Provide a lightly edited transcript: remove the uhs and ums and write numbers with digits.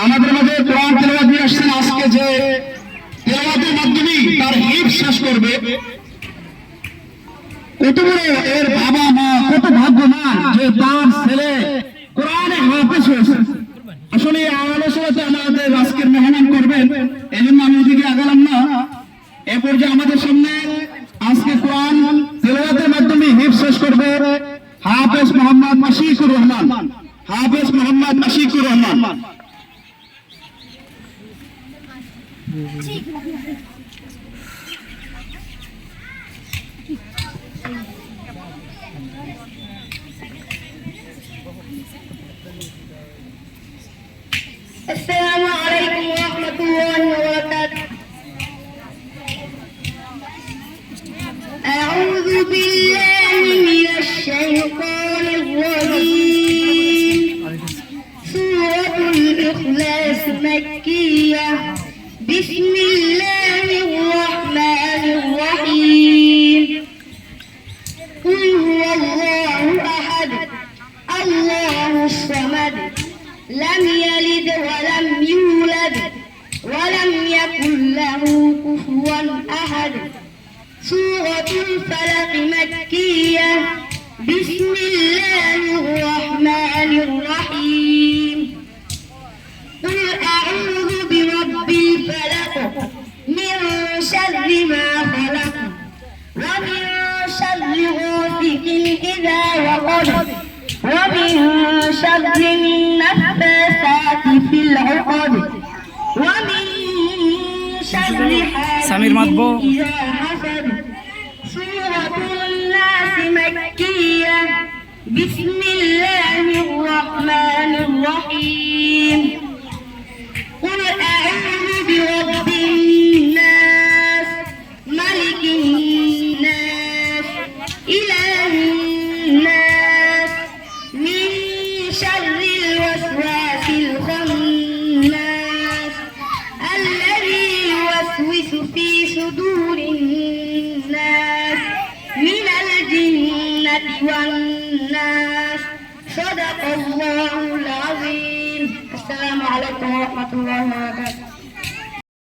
আমাদের মাঝে কোরআন তেলাওয়াত নিয়ে আসছেন। আজকে যে তেলাওয়াতের মাধ্যমে তার হিফজ শেষ করবে, কত বড় এর বাবা মা কত ভাগ্যবান যে তার ছেলে কোরআনে হাফেজ হয়েছে। আসলে এই আলোচনাতে আমাদের আজকের মেহমান করবেন, এই জন্য আমি ওদিকে আগালাম না। এরপর যে আমাদের সামনে আজকে কোরআন তেলাওয়াতের মাধ্যমে হিফজ শেষ করবে হাফেজ মোহাম্মদ মাশিকুর রহমান। হাফেজ মোহাম্মদ মাশিকুর রহমান। السلام عليكم ورحمة الله وبركاته. أعوذ بالله من الشيطان الرجيم. سورة الإخلاص مكية. بسم الله الرحمن الرحيم. قل هو الله أحد الله الصمد لم يلد ولم يولد ولم يكن له كفوا أحد. سورة الفلق مكية. بسم الله الرحمن الرحيم. قل أعوذ برب الفلق من شر ما خلق ومن شر غاسق إذا وقب ومن شر النفاثات في العقد ومن شر حاسد إذا حسد. سورة الناس مكية. بسم الله الرحمن الرحيم. قل أعوذ برب الناس ملك الناس إله الناس من شر الوسواس الخناس الذي يوسوس في صدور الناس من الجنة والناس. صدق الله العظيم. السلام عليكم ورحمة الله وبركاته.